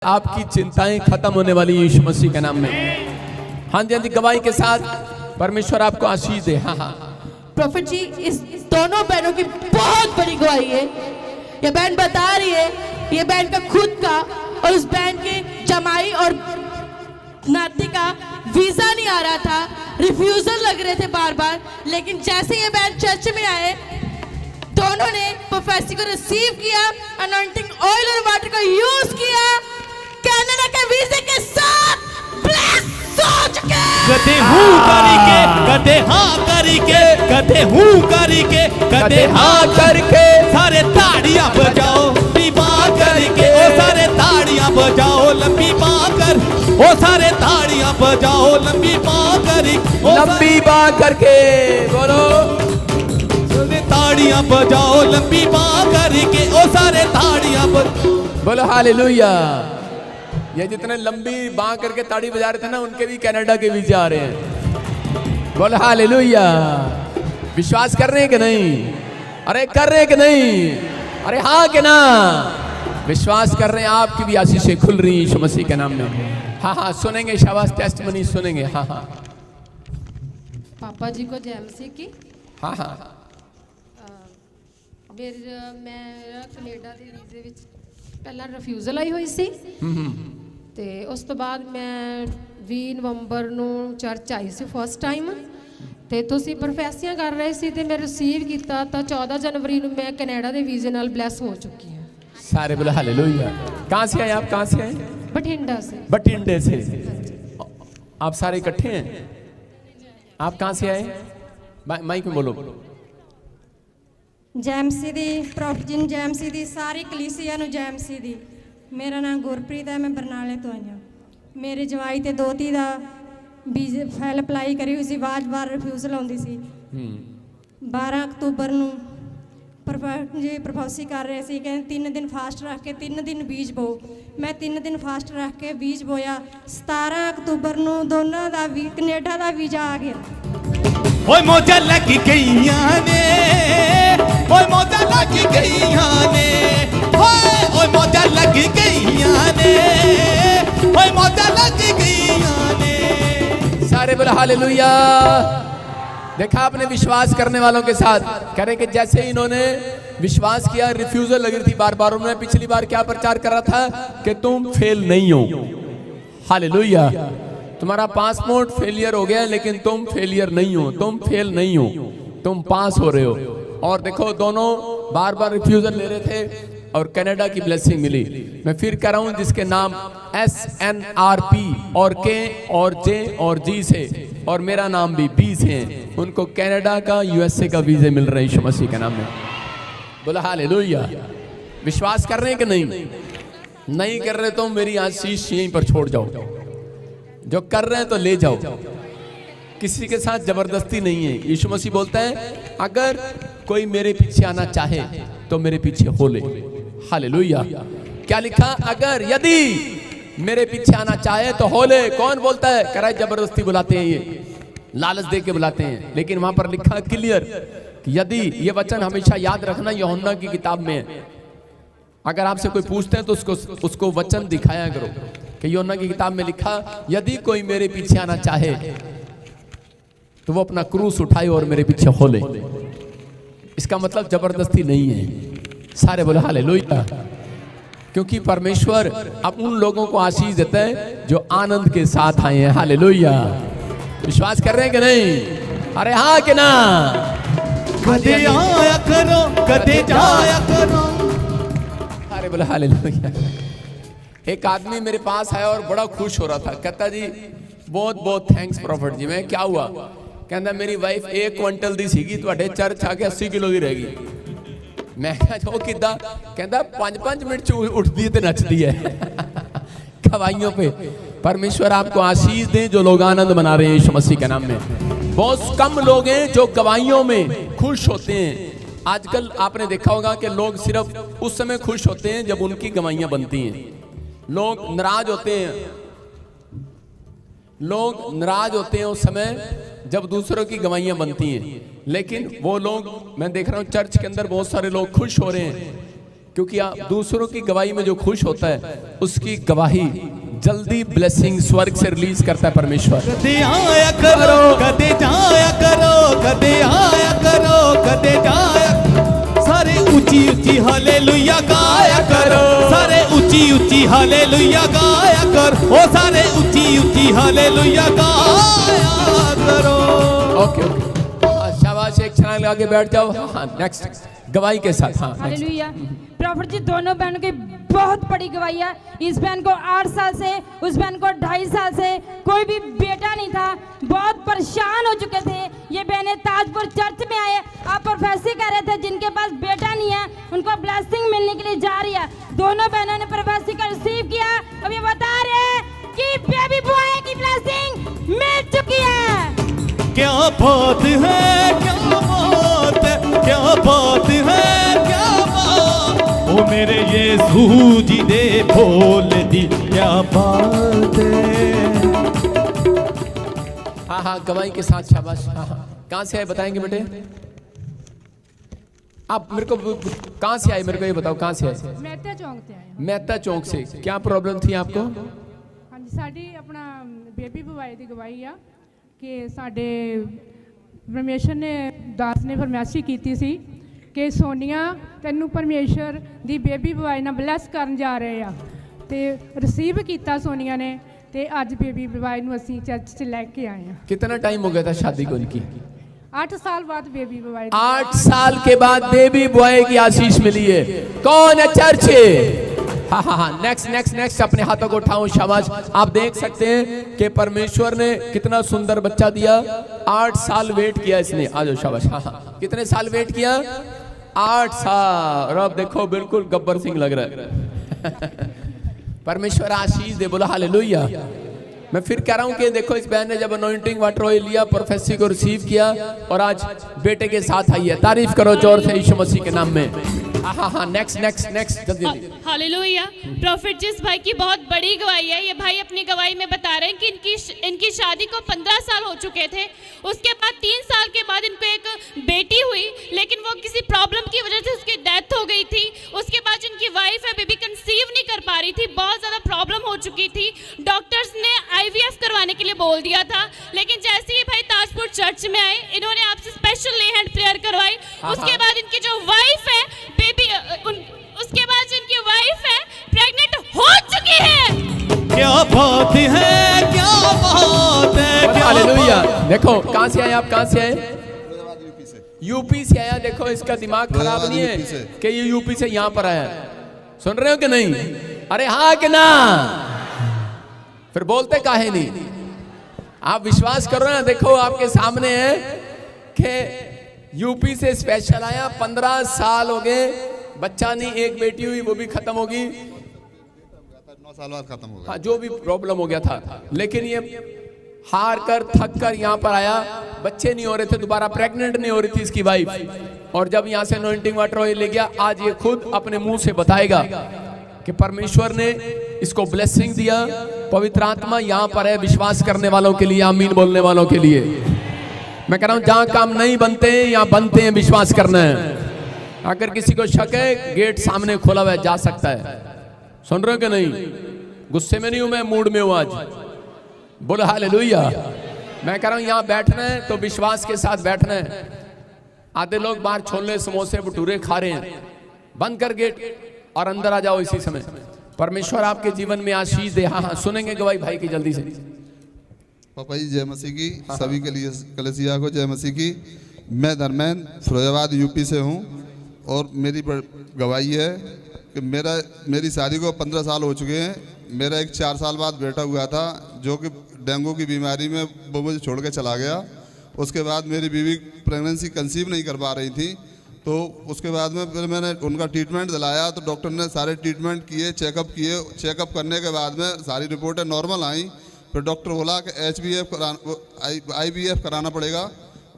आपकी चिंताएं खत्म होने वाली है यीशु मसीह के नाम में। हाँ जी, हाँ जी, गवाही के साथ परमेश्वर आपको आशीष दे। हाँ हाँ प्रॉफिट जी, इस दोनों बहनों की बहुत बड़ी गवाही है। ये बहन बता रही है, ये बहन का खुद का और उस बहन के जमाई और नाती का वीजा नहीं आ रहा था, रिफ्यूजल लग रहे थे बार बार। लेकिन जैसे ये बहन चर्च में आए, दोनों ने प्रोफेसी को रिसीव किया, अनॉइंटिंग ऑयल और वाटर का यूज किया, कनाडा के वीजे के साथ ब्लेस हो चुके। कदे हूँ करके, कदे हाँ करके, कदे हूँ करके, कदे हाँ करके, सारे ताड़ियां बजाओ लंबी बाँ करके, ओ सारे ताड़ियां बजाओ लंबी बाँ कर, ओ सारे ताड़ियां बजाओ लंबी बाँ कर, लंबी बाँ करके बोलो, ताड़ियां बजाओ लंबी बाँ करके, ओ सारे ताड़ियां बोलो हालेलुया। ये जितने लंबी बाँ करके ताड़ी बजा रहे थे ना, उनके भी कनाडा के वीजे आ रहे हैं। बोलो हालेलुया। विश्वास कर रहे हैं कि नहीं? अरे कर रहे हैं कि नहीं? अरे हाँ कि ना? विश्वास कर रहे हैं, आपकी भी आशीषें खुल रही हैं यीशु मसीह के नाम में। हाँ हाँ सुनेंगे, शाबाश, टेस्टमनी सुनेंगे। हाँ हाँ पापा जी को जय मसीह की। हाँ हाँ ਮੇਰਾ ਕੈਨੇਡਾ ਦੇ ਵੀਜ਼ੇ ਵਿੱਚ ਪਹਿਲਾਂ ਰਿਫਿਊਜ਼ਲ ਆਈ ਹੋਈ ਸੀ ਤੇ ਉਸ ਤੋਂ ਬਾਅਦ ਮੈਂ 20 ਨਵੰਬਰ ਨੂੰ ਚਰਚ ਆਈ ਸੀ ਫਸਟ ਟਾਈਮ, ਤੇ ਤੁਸੀਂ ਪ੍ਰੋਫੈਸੀਆਂ ਕਰ ਰਹੇ ਸੀ ਤੇ ਮੈਂ ਰਿਸੀਵ ਕੀਤਾ ਤਾਂ 14 जनवरी ਨੂੰ ਮੈਂ ਕੈਨੇਡਾ ਦੇ ਵੀਜ਼ੇ ਨਾਲ ਬਲੈਸ ਹੋ ਚੁੱਕੀ ਹਾਂ। सारे बोले हालेलुया। कहाँ से आए आप? कहाँ से आए? ਬਠਿੰਡਾ से। बठिंडे से। आप सारे इकट्ठे हैं? आप कहाँ से आए? माइक में बोलो। जैमसी दी प्रॉफिट जी जैमसी दी सारी कलीसिया नूं जैमसी दी। मेरा नाम गुरप्रीत है, मैं बरनाले तो आई हूँ। मेरे जवाई ते दोती दा वीज़े फाइल अप्लाई करी हुई सी, बार रिफ्यूजल आउंदी सी। 12 अक्तूबर नूं प्रॉफिट जी प्रोफेसी कर रहे सी, कहंदे 3 दिन फास्ट रख के 3 दिन बीज बो। मैं 3 दिन फास्ट रख के बीज बोया। 17 अक्तूबर नूं दोनों दा कनेडा दा वीजा आ गया। ओए मौजा लगी गईयां ने, ओए मौजा लगी गईयां ने, ओए मौजा लगी गईयां ने, ओए मौजा लगी गईयां ने। सारे बोले हालेलुया। देखा आपने विश्वास करने वालों के साथ करें कि जैसे इन्होंने विश्वास किया, रिफ्यूजल लगी थी बार बार। उन्होंने पिछली बार क्या प्रचार कर रहा था कि तुम फेल नहीं हो। हालेलुया। तुम्हारा पासपोर्ट फेलियर हो गया है, लेकिन तुम फेलियर नहीं हो, तुम फेल नहीं हो, तुम पास हो रहे हो। और देखो दोनों बार बार रिफ्यूजल ले रहे थे और कनाडा की ब्लेसिंग मिली। मैं फिर कह रहा हूं, जिसके नाम SNRP और K और J और G से और मेरा नाम भी B से हैं, उनको कनाडा का USA का वीज़े मिल रहे हैं यीशु मसीह के नाम में। बोला हालेलुया। विश्वास कर रहे हैं कि नहीं? नहीं कर रहे तो मेरी आशीष यहीं पर छोड़ जाओ। जो कर रहे हैं तो ले जाओ, किसी के साथ जबरदस्ती नहीं है। यीशु मसीह बोलता है, अगर कोई मेरे पीछे आना चाहे तो मेरे पीछे हो ले। हालेलुया। क्या लिखा? अगर यदि मेरे पीछे आना चाहे तो हो ले। कौन बोलता है? कराए जबरदस्ती बुलाते हैं, ये लालच दे के बुलाते हैं। लेकिन वहां पर लिखा क्लियर कि यदि, ये वचन हमेशा याद रखना, यूहन्ना की किताब में है। अगर आपसे कोई पूछते हैं तो उसको वचन दिखाया करो कि यूहन्ना की किताब में लिखा, यदि कोई मेरे पीछे आना चाहे तो वो अपना क्रूस उठाए और मेरे पीछे हो ले। इसका मतलब जबरदस्ती नहीं है। सारे बोले हालेलुया। क्योंकि परमेश्वर अब उन लोगों को आशीष देता है जो आनंद के साथ आए हैं। हालेलुया। विश्वास कर रहे हैं कि नहीं? अरे हाँ कि ना? कदे आया करो, कदे जाया करो। अरे बोले हालेलुया। एक आदमी मेरे पास आया और बड़ा खुश हो रहा था। कहता जी बहुत बहुत थैंक्स प्रॉफिट जी। मैं क्या हुआ? कहता मेरी वाइफ 1 क्विंटल दी सीगी, तुहाडे चर्च आके 80 किलो दी रहेगी। मैं कहा वो किदा? कहता 5-5 मिनट च उठती है ते नचती है। गवाहियों पे परमेश्वर आपको आशीष दे जो लोग आनंद मना रहे हैं यीशु मसीह के नाम में। बहुत कम लोग हैं जो गवाहियों में खुश होते हैं। आजकल आपने देखा होगा कि लोग सिर्फ उस समय खुश होते हैं जब उनकी गवाहियां बनती हैं। लोग नाराज होते हैं, लोग नाराज होते हैं उस समय जब दूसरों की गवाहियां बनती हैं। लेकिन वो लोग, मैं देख रहा हूं चर्च के अंदर बहुत सारे लोग खुश हो रहे हैं क्योंकि आप दूसरों की गवाही में जो खुश होता है उसकी गवाही जल्दी ब्लेसिंग स्वर्ग से रिलीज करता है परमेश्वर। कदे आया करो, कदे जाया करो, कदे आया करो, कदे जाया, सारे ऊंची ऊंची हालेलुया गाया करो, सारे ऊंची ऊंची हालेलुया गाया कर, ओ सारे ऊंची ऊंची हालेलुया गाया करो। ओके शाबाश, एक छलांग लगा के बैठ जाओ। हाँ नेक्स्ट गवाही के साथ। हाँ हालेलुया। प्रॉफिट जी दोनों बहनों की बहुत बड़ी गवाही है। इस बहन को 8 साल से, उस बहन को 2.5 साल से कोई भी बेटा नहीं था, बहुत परेशान हो चुके थे। ये बहनें ताजपुर चर्च में आए, आप प्रोफेसी कर रहे थे जिनके पास बेटा नहीं है उनको ब्लेसिंग मिलने के लिए जा रही है। दोनों बहनों ने प्रोफेसी का रिसीव किया, अब ये बता रहे हैं कि बेबी बॉय की ब्लेसिंग मिल चुकी है। क्या बात है, क्या बात है, क्या बात है, क्या बात, ओ मेरे यीशु जी दे बोल दी, क्या बात है। हाँ हाँ गवाही के साथ शाबाश। हाँ हाँ कहाँ से आए बताएंगे बेटे? आप मेरे को कहाँ से आए, मेरे को ये बताओ कहाँ से आए? मेहता चौक से आए। मेहता चौक से। क्या प्रॉब्लम थी आपको? हाँ जी, साड़ी अपना बेबी बवाई की गवाही आ कि साडे परमेश्वर ने दास ने फरमाइशी की सी कि सोनिया तेनू परमेश्वर दी बेबी बवाई ना ब्लैस करन जा रहे आ, ते रिसीव किया सोनिया ने, ते अज बेबी बवाई नू असीं चर्च च लैके आए हैं। कितना टाइम हो गया था शादी को इनकी? 8 साल बाद बेबी बवाई। 8 साल के बाद बेबी बॉय की आशीष मिली है। कौन है चर्च? हाँ हाँ हाँ नेक्स्ट नेक्स्ट नेक्स्ट, अपने हाथों को उठाओ शाबाश। आप देख सकते हैं कि परमेश्वर ने कितना सुंदर बच्चा दिया। 8 साल वेट किया इसने। आ जाओ शाबाश। हाँ हाँ कितने साल वेट किया? 8 साल। और अब देखो बिल्कुल गब्बर सिंह लग रहा है। परमेश्वर आशीष दे, बोला हालेलुया। मैं फिर कह रहा हूं कि देखो इस बहन ने जब अनॉइंटिंग वाटर ऑयल लिया, प्रोफेसी को रिसीव किया और आज बेटे के साथ आई है। तारीफ करो जोर से यीशु मसीह के नाम में। हाँ हाँ नेक्स्ट नेक्स्ट नेक्स्ट जल्दी। हालेलुया। प्रॉफिट जिस भाई की बहुत बड़ी गवाही है। ये भाई अपनी गवाही में बता रहे हैं कि इनकी शादी को 15 साल हो चुके थे। उसके बाद 3 साल के बाद इनको एक बेटी हुई, लेकिन वो किसी प्रॉब्लम की वजह से उसकी डेथ हो गई थी। उसके बाद जिनकी वाइफ है बेबी कंसीव नहीं कर पा रही थी, बहुत ज़्यादा प्रॉब्लम हो चुकी थी। डॉक्टर्स ने IVF करवाने के लिए बोल दिया था, लेकिन जैसे ही भाई ताजपुर चर्च में आए, इन्होंने आपसे स्पेशल ले हैंड प्रेयर करवाई। उसके बाद इनकी जो वाइफ है बेबी, उसके बाद जो इनकी वाइफ है प्रेग्नेंट हो चुकी है। क्या बात है, क्या बात है, क्या हालेलुया। देखो कहाँ से आए आप? कहाँ से आए? यूपी से आया। देखो इसका दिमाग खराब नहीं है कि ये यूपी से यहाँ पर आया। सुन रहे हो कि नहीं? अरे हाँ कि ना? फिर बोलते काहे नहीं? आप विश्वास करो ना। देखो आपके सामने है कि यूपी से स्पेशल आया। 15 साल हो गए, बच्चा नहीं, एक बेटी हुई वो भी खत्म होगी। 9 साल बाद खत्म हो गया। हाँ जो भी प्रॉब्लम हो गया था, लेकिन ये हार कर थक कर यहाँ पर आया। बच्चे नहीं हो रहे थे, दोबारा प्रेग्नेंट नहीं हो रही थी इसकी वाइफ। और जब यहाँ से अनॉइंटिंग वाटर ऑयल ले गया, आज ये खुद अपने मुंह से बताएगा कि परमेश्वर ने इसको ब्लेसिंग दिया। पवित्र आत्मा यहाँ पर है विश्वास करने वालों के लिए, आमीन बोलने वालों के लिए। मैं कह रहा हूँ जहाँ काम नहीं बनते यहाँ बनते हैं, विश्वास करना है। अगर किसी को शक है, गेट सामने खोला हुआ है, जा सकता है। सुन रहे हो कि नहीं? गुस्से में नहीं हूं मैं, मूड में हूं आज। बोलो हालेलुया। मैं कह रहा हूं यहाँ बैठना है तो विश्वास के साथ बैठना है। आधे लोग बाहर छोले समोसे भटूरे खा रहे हैं, बंद कर गेट और अंदर आ जाओ इसी समय। परमेश्वर आपके जीवन में आशीष दे। हाँ हाँ सुनेंगे गवाही भाई की जल्दी से। पापा जी जय मसीह की, सभी के लिए कलेसिया को जय मसीह की। मैं धर्मेंद्र फिरोजाबाद यूपी से हूँ और मेरी गवाही है कि मेरी शादी को 15 साल हो चुके हैं। मेरा एक 4 साल बाद बेटा हुआ था जो कि डेंगू की बीमारी में वो मुझे छोड़ के चला गया। उसके बाद मेरी बीवी प्रेगनेंसी कंसीव नहीं कर पा रही थी, तो उसके बाद में फिर मैंने उनका ट्रीटमेंट दिलाया। तो डॉक्टर ने सारे ट्रीटमेंट किए, चेकअप किए। चेकअप करने के बाद में सारी रिपोर्टें नॉर्मल आई। फिर डॉक्टर बोला कि IVF कराना पड़ेगा।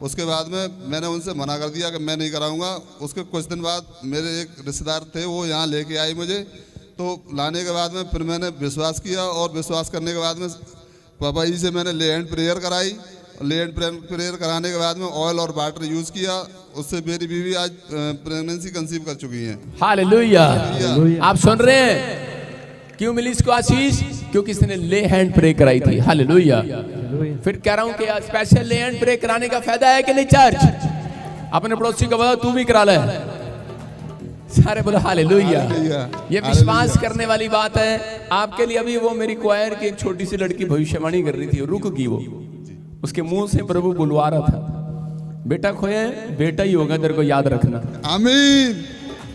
उसके बाद में मैंने उनसे मना कर दिया कि मैं नहीं कराऊंगा। उसके कुछ दिन बाद मेरे एक रिश्तेदार थे, वो यहाँ लेके आए मुझे। तो लाने के बाद में फिर मैंने विश्वास किया और विश्वास करने के बाद में पापा जी से मैंने ले हैंड प्रेयर कराई लेट प्रेयर कराने के बाद में ऑयल और वाटर यूज किया, उससे मेरी बीवी आज प्रेगनेंसी कंसीव कर चुकी है। हालेलुया। आप सुन रहे हैं क्यों मिली इसको आशीष? क्योंकि इसने ले हैंड प्रे कराई थी। हालेलुया। फिर कह रहा हूं कि स्पेशल ले हैंड प्रे कराने का फायदा है कि नहीं चर्च? अपने पड़ोसी को बताओ तू भी करा ले। सारे बोलो हालेलुया। ये विश्वास करने वाली बात है आपके लिए। अभी वो मेरी क्वायर की एक छोटी सी लड़की भविष्यवाणी कर रही थी, रुक गई वो, उसके मुंह से प्रभु बुलवा रहा था, बेटा खोए बेटा ही होगा, तेरे को याद रखना। आमीन।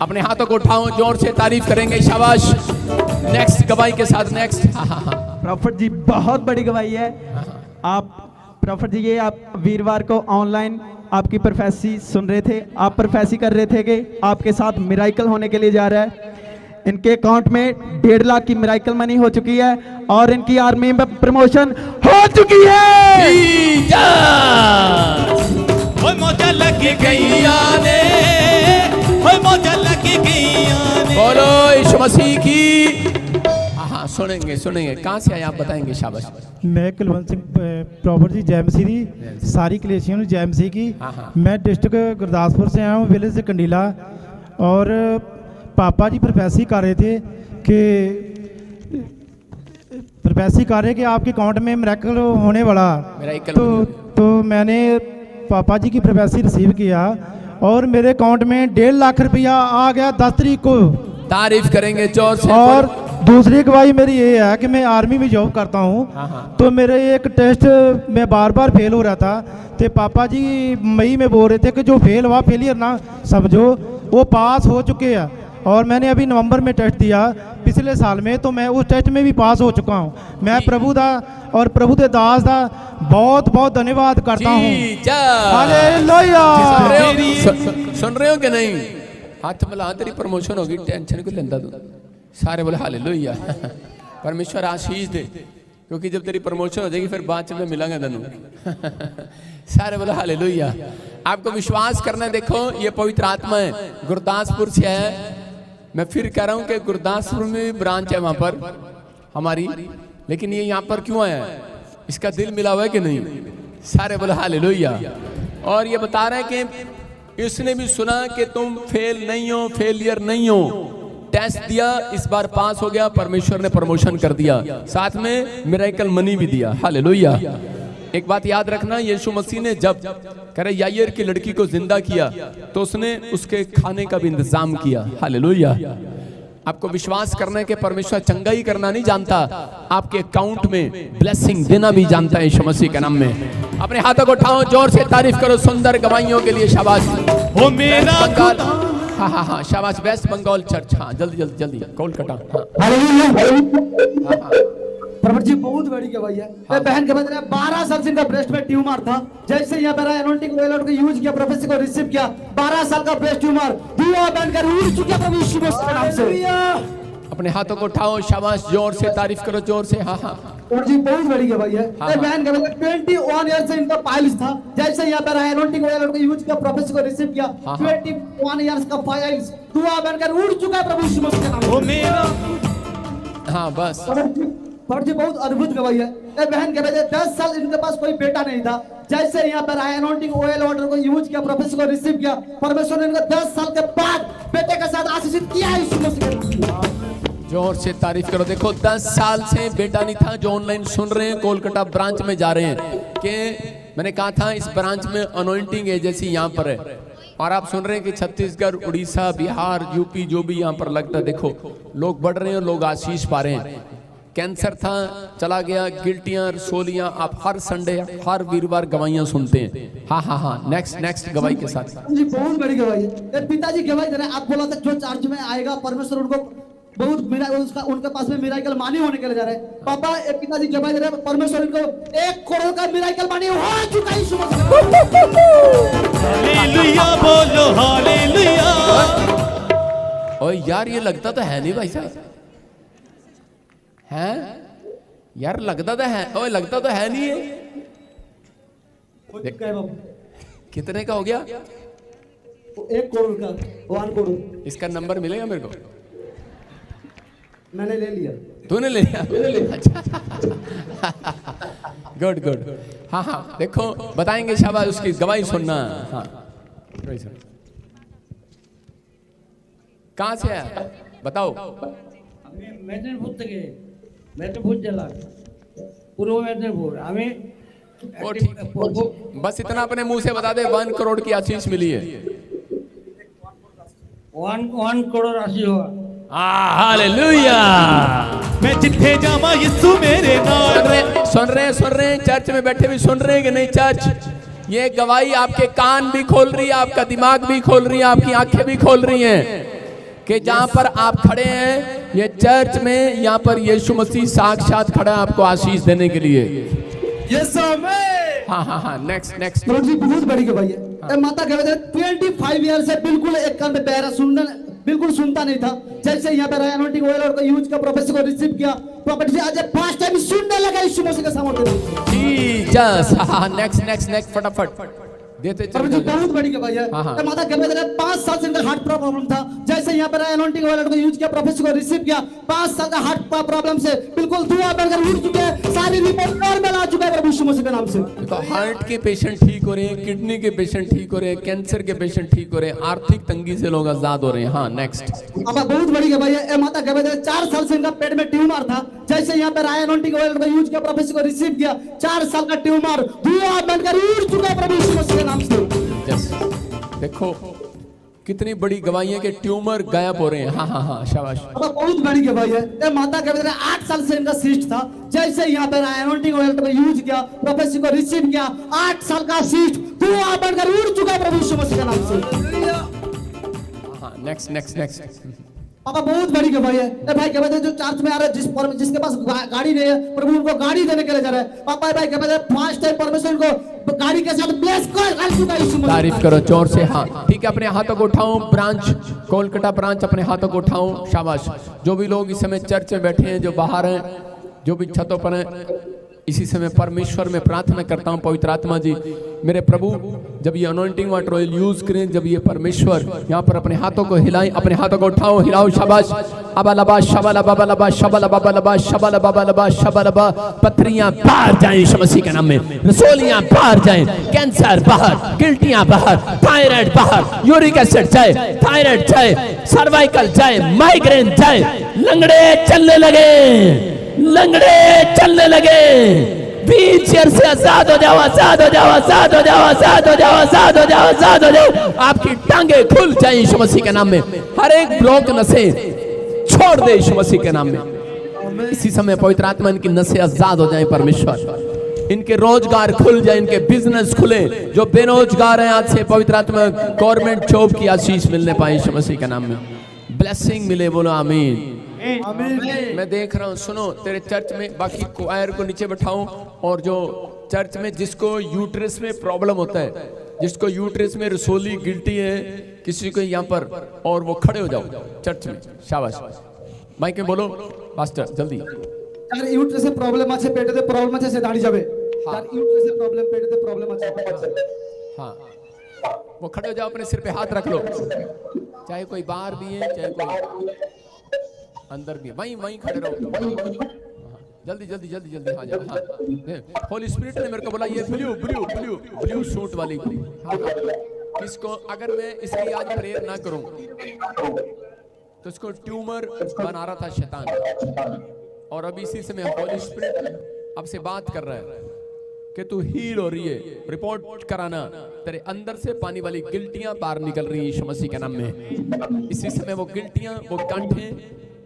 अपने हाथों को उठाओ, जोर से तारीफ करेंगे। शाबाश। नेक्स्ट गवाही के साथ नेक्स्ट। प्रॉफिट जी बहुत बड़ी गवाही है। आप प्रॉफिट जी ये आप वीरवार को ऑनलाइन आपकी प्रोफेसी सुन रहे थे, आप प्रोफेसी कर रहे थे कि आपके साथ मिराइकल होने के लिए जा रहा है। इनके अकाउंट में 1.5 लाख की मिराइकल मनी हो चुकी है और इनकी आर्मी में प्रमोशन हो चुकी है। मौजा लगी गैया ने, मौजा लगी गैया ने। बोलो यीशु मसीह की। हाँ सुनेंगे सुनेंगे। कहाँ से आए आप बताएंगे? शाबाश। मैं कुलवंत सिंह प्रॉपर जी जय मसीह दी सारी कलेसियों जय मसीह की। मैं डिस्ट्रिक्ट गुरदासपुर से आया हूँ, विलेज से कंडीला। और पापा जी प्रोफेसी कर रहे थे कि आपके अकाउंट में मिरेकल होने वाला। तो मैंने पापा जी की प्रोफेसी रिसीव किया और मेरे अकाउंट में 1.5 लाख रुपया आ गया 10 तारीख को। तारीफ करेंगे जोर से। और दूसरी गवाही मेरी ये है कि मैं आर्मी में जॉब करता हूँ, तो मेरे एक टेस्ट में बार बार फेल हो रहा था। तो पापा जी मई में बोल रहे थे कि जो फेल हुआ फेलियर ना समझो, वो पास हो चुके हैं। और मैंने अभी नवंबर में टेस्ट दिया पिछले साल में, तो मैं उस टेस्ट में भी पास हो चुका हूँ। मैं प्रभु दा और प्रभु दे दास दा बहुत बहुत धन्यवाद करता हूँ। हालेलुया। सुन रहे हो कि नहीं? हाथ मिला, तेरी प्रमोशन होगी, टेंशन क्यों लेंदा तू? सारे बोले हालेलुया। परमेश्वर आशीष दे, क्योंकि जब तेरी प्रमोशन हो जाएगी फिर बाद में मिलेंगे तनु। सारे बोले हालेलुया। आपको विश्वास करना है। देखो ये पवित्र आत्मा है, गुरदासपुर से है। मैं फिर कह रहा हूं कि गुरदासपुर में भी ब्रांच है वहां पर हमारी, लेकिन ये यहाँ पर क्यों आया है? इसका दिल मिला हुआ है कि नहीं? सारे बोले हालेलुया। और ये बता रहे हैं कि इसने भी सुना कि तुम फेल नहीं हो, फेलियर नहीं हो। टेस्ट दिया, इस बार पास हो गया, परमेश्वर ने प्रमोशन कर दिया, साथ में मिरेकल मनी भी दिया। हालेलुया। एक बात याद रखना, यीशु मसीह ने जब कह रहे याईर की लड़की को जिंदा किया तो उसने उसके खाने का भी इंतजाम किया। हालेलुया। आपको विश्वास करना है कि परमेश्वर चंगा ही करना नहीं जानता, आपके अकाउंट में ब्लेसिंग देना भी जानता है यीशु मसीह के नाम में। अपने हाथों को उठाओ, जोर से तारीफ करो सुंदर गवाहियों के लिए। शाबाश। ओ मेरा बंगाल, हाँ शाबाश। वेस्ट बंगाल चर्च, हाँ जल्दी जल्दी जल्दी। कोलकाता। प्रभु जी बहुत बड़ी गवाही है। बहन के बता 12 साल से इनका ब्रेस्ट में ट्यूमर था। जैसे यहाँ पर एनोंटिंग ऑयल को यूज किया, प्रोफेसी को रिसीव किया, 12 साल का ब्रेस्ट ट्यूमर दुआ बनकर उड़ चुका प्रभु यीशु मसीह के नाम से। अपने हाथों को उठाओ, शाबाश। जोर से तारीफ करो, जोर से। हाँ प्रभु जी बहुत बड़ी गवाही है। बहन के बता 21 ईयर से इनका पाइल्स था। जैसे यहाँ पर एनोंटिंग ऑयल को यूज किया, प्रोफेसी को रिसीव किया, 21 ईयर्स का पाइल्स दुआ बनकर उड़ चुका है प्रभु यीशु मसीह के नाम से। ओ मेरा। हाँ बस। प्रभु जी बहुत अद्भुत गवाही है। बहन के बजाय 10 साल इनके पास कोई बेटा नहीं था। जैसे यहाँ पर एनोंटिंग ऑयल वाटर को यूज किया, प्रोफेसर को रिसीव किया, परमेश्वर ने इनको 10 साल के बाद बेटे के साथ आशीषित किया है यीशु मसीह के नाम। जोर से तारीफ करो। देखो 10 साल से बेटा नहीं था। जो ऑनलाइन सुन रहे हैं, कोलकाता ब्रांच में जा रहे हैं कि मैंने कहा था इस ब्रांच में अनॉइंटिंग एजेंसी यहाँ पर है, और आप सुन रहे हैं कि छत्तीसगढ़, उड़ीसा, बिहार, यूपी जो भी यहाँ पर लगता है, देखो लोग बढ़ रहे हैं, लोग आशीष पा रहे हैं। कैंसर था, चला गया, गिल्टियां, रसोलियां। आप हर संडे, हर वीरवार गवाहियां सुनते हैं। हाँ। नेक्स्ट गवाही के साथ। जी बहुत बड़ी गवाही है। पिताजी गवाही दे रहे हैं। आप बोला था जो चर्च में आएगा परमेश्वर उनको बहुत उनके पास में मिराकल मानी होने के लिए जा रहे हैं। पापा पिताजी गवाही दे रहे हैं, परमेश्वर इनको 1 करोड़ का मिराकल मानी हो चुका है यीशु मसीह। हालेलुया बोलो हालेलुया। और यार ये लगता तो है नहीं भाई साहब, हैं यार? लगता तो है, ओए लगता तो है नहीं है। कितने का हो गया? 1 करोड़ का, 1 करोड़। इसका नंबर मिलेगा मेरे को? मैंने ले लिया। तूने ले लिया? अच्छा गुड। हाँ हाँ देखो बताएंगे, शाबाश, उसकी गवाही सुनना। हाँ कहाँ से है बताओ। मेदिनीपुर जिला पूर्व मेदिनीपुर हमें। ओ ठीक, बस इतना अपने मुंह से बता दे। 1 करोड़ की आशीष मिली है। 1 करोड़ राशि हुआ। हालेलुया। मैं जिथे जावा यीशु मेरे नाल। सुन रहे हैं चर्च में बैठे भी सुन रहे हैं कि नहीं चर्च? ये गवाही आपके कान भी खोल रही है, आपका दिमाग भी खोल रही है, आपकी आंखें भी खोल रही हैं कि जहां पर आप खड़े हैं ये चर्च में, यहाँ पर यीशु मसीह साक्षात खड़ा है आपको आशीष देने के लिए। हाँ हाँ हाँ नेक्स्ट प्रभु जी बहुत बड़ी गवाही है। माता कहते हैं 25 ईयर से बिल्कुल एक कान में बहरा बिल्कुल सुनता नहीं था। जैसे यहाँ पे अनॉइंटिंग ऑयल और यूज का प्रोफेसर को रिसीव किया, प्रॉपर्टी से आज 5 टाइम सुनने लगा यीशु मसीह के सामर्थ्य। जीसस। हाँ नेक्स्ट फटाफट देते चलो। बहुत बड़ी गवाही है। माता कहते हैं 5 साल से इनका हार्ट प्रॉब्लम था। जैसे यहाँ पे अनॉइंटिंग ऑयल को यूज किया, प्रोफेसर को रिसीव किया, 5 साल का हार्ट प्रॉब्लम से बिल्कुल दुआ बनकर उठ चुके हैं, सारी रिपोर्ट नॉर्मल आ चुका है प्रभु यीशु मसीह के नाम से। तो हार्ट के पेशेंट ठीक हो रहे हैं, किडनी के पेशेंट ठीक हो रहे हैं, कैंसर के पेशेंट ठीक हो रहे हैं, आर्थिक तंगी से लोग आजाद हो रहे हैं। हाँ नेक्स्ट। अब बहुत बड़ी गवाही है। माता कहते हैं 4 साल से इनका पेट में ट्यूमर था। जैसे यहाँ पे अनॉइंटिंग ऑयल को यूज किया, प्रोफेसर को रिसीव किया, 4 साल का ट्यूमर दुआ बनकर उठ चुका है प्रभु यीशु मसीह के नाम से। देखो कितनी बड़ी गवाही है कि ट्यूमर गायब हो रहे हैं। हाँ हाँ हाँ शाबाश। बहुत बड़ी गवाही है। माता कहते हैं 8 साल से इनका सिस्ट था। जैसे यहाँ पे अनॉइंटिंग ऑयल को यूज किया, प्रोफेसर को रिसीव किया, 8 साल का सिस्ट दुआ बनकर उड़ चुका है प्रभु यीशु मसीह के नाम से। हाँ नेक्स्ट। पापा बहुत बड़ी गवाही है। भाई कहते हैं जो चर्च में आ रहे हैं जिसके पास गाड़ी नहीं है, प्रभु उनको गाड़ी देने के लिए जा रहे हैं। पापा भाई कहते हैं 5 टाइम परमेश्वर को गाड़ी के साथ ब्लेस कर चुका है यीशु मसीह। तारीफ करो जोर से। हाँ ठीक है, अपने हाथों को उठाओ। ब्रांच कोलकाता ब्रांच अपने हाथों को उठाओ। शाबाश। जो भी लोग इस समय चर्च में बैठे हैं, जो बाहर हैं, जो भी छतों पर हैं, इसी समय परमेश्वर में प्रार्थना करता हूँ पवित्र आत्मा जी मेरे प्रभु, जब ये अनॉइंटिंग वाटर ऑयल यूज करें, जब ये परमेश्वर यहाँ पर अपने हाथों को हिलाएं, अपने हाथों को उठाओ, हिलाओ। शाबाश। अबालबा शबाला बाबा लबा शबाला बाबा लबा शबाला बाबा लबा शबाला बा। पथरियां बाहर जाएं यीशु मसीह के नाम में, रसोलियां बाहर जाएं, कैंसर बाहर, गिल्टियां बाहर, थायराइड बाहर, यूरिक एसिड जाए, थायराइड जाए, सर्वाइकल जाए, माइग्रेन जाए, लंगड़े चलने लगे, लंगड़े चलने लगे, व्हीलचेयर से आजाद हो जाओ, आजाद हो जाओ, आजाद हो जाओ, आजाद हो जाओ, आजाद हो जाओ, आजाद हो जाओ। आपकी टांगे खुल जाए यीशु मसीह के नाम में। हर एक ब्लॉक नसें छोड़ दे यीशु मसीह के नाम में। इसी समय पवित्र आत्मा इनकी नसें आजाद हो जाए परमेश्वर, इनके रोजगार खुल जाए, इनके बिजनेस खुले। जो बेरोजगार हैं आज से पवित्र आत्मा गवर्नमेंट जॉब की आशीष मिलने पाए यीशु मसीह के नाम में, ब्लेसिंग मिले। बोलो आमीन। मैं देख रहा हूँ, सुनो, तेरे चर्च में बाकी क्वायर को नीचे बैठाऊं, और जो चर्च में जिसको यूट्रस में प्रॉब्लम होता है, जिसको यूट्रस में रसोली गिल्टी है, किसी को यहाँ पर, और वो खड़े हो जाओ चर्च में। शाबाश। माइक में बोलो पास्टर जल्दी। यार यूट्रस से प्रॉब्लम আছে, পেটেতে প্রবলেম আছে, সে দাঁড়িয়ে যাবে। यार यूट्रस से प्रॉब्लम, পেটেতে प्रॉब्लम আছে। हाँ वो खड़े हो जाओ, अपने सिर पे हाथ रख लो, चाहे कोई बाहर भी है चाहे कोई अंदर भी, वहीं खड़े रहो। जल्दी जल्दी जल्दी जल्दी। हाँ जाओ। हाँ होली स्पिरिट ने मेरे को बोला ये ब्लू सूट वाली। हाँ इसको अगर मैं इसकी आज प्रेयर ना करूं तो इसको ट्यूमर बना रहा था शैतान, और अभी इसी समय होली स्पिरिट अब से बात कर रहा है कि तू हील हो रही है, रिपोर्ट कराना, तेरे अंदर से पानी वाली गिल्टियां बाहर निकल रही हैं यीशु मसीह के नाम में। इसी समय वो गिल्टियां, वो गांठें,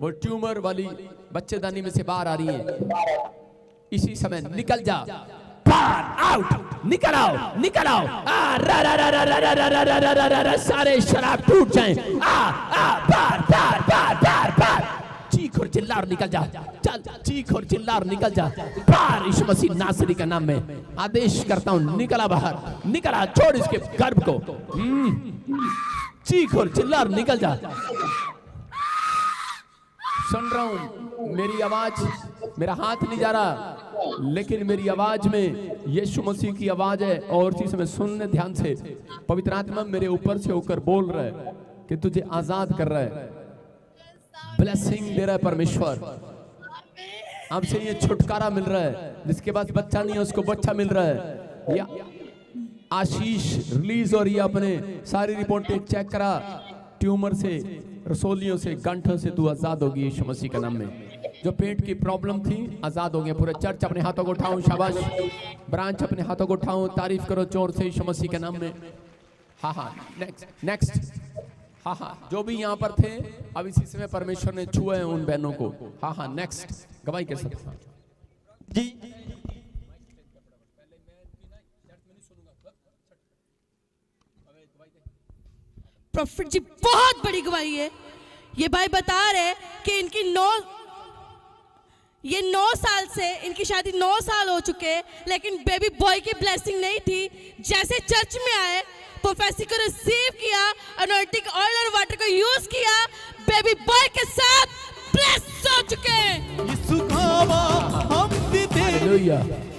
वो ट्यूमर वाली बच्चेदानी में से बाहर आ रही है। इसी समय निकल जा, बाहर, आउट, निकल आओ, निकल आओ। सारे शराब टूट जाएं। बाहर बाहर बाहर बाहर बाहर, चीख और चिल्ला और निकल जा, चल चीख और चिल्ला और निकल जा बाहर यीशु मसीह नासरी का नाम में आदेश करता हूं, निकला बाहर, निकला, छोड़ इसके गर्भ को। चीख और चिल्ला और निकल जा। सुन रहा हूं मेरी आवाज, मेरा हाथ नहीं जा रहा, लेकिन मेरी आवाज में यीशु मसीह की आवाज है, और इसी समय सुनने ध्यान से। पवित्र आत्मा मेरे ऊपर से होकर बोल रहा है कि तुझे आजाद कर रहा है, ब्लेसिंग दे रहा है परमेश्वर। अब से ये छुटकारा मिल रहा है, जिसके पास बच्चा नहीं है उसको बच्चा मिल रहा है। या आशीष रिलीज हो रही है, अपने सारी रिपोर्ट चेक करा, ट्यूमर से, रसोलियों से, गांठों से तू आजाद होगी यीशु मसीह के नाम में। जो पेट की प्रॉब्लम थी आजाद हो गए। पूरे चर्च अपने हाथों को उठाऊं, शाबाश। ब्रांच अपने हाथों को उठाऊं, तारीफ करो जोर से यीशु मसीह के नाम में। हाँ हाँ, नेक्स्ट नेक्स्ट। हाँ हाँ, जो भी यहाँ पर थे अब इसी समय परमेश्वर ने छुए हैं उन बहनों को। हाँ हाँ, नेक्स्ट गवाही के साथ। जी प्रॉफिट जी बहुत बड़ी गवाही है। ये भाई बता रहे कि इनकी 9 साल से, इनकी शादी 9 साल हो चुके, लेकिन बेबी बॉय की ब्लेसिंग नहीं थी। जैसे चर्च में आए, प्रोफेसी को रिसीव किया, अनॉइंटिंग ऑयल और वाटर को यूज किया, बेबी बॉय के साथ ब्लेस हो चुके। यीशु खावा हम दे हालेलुया।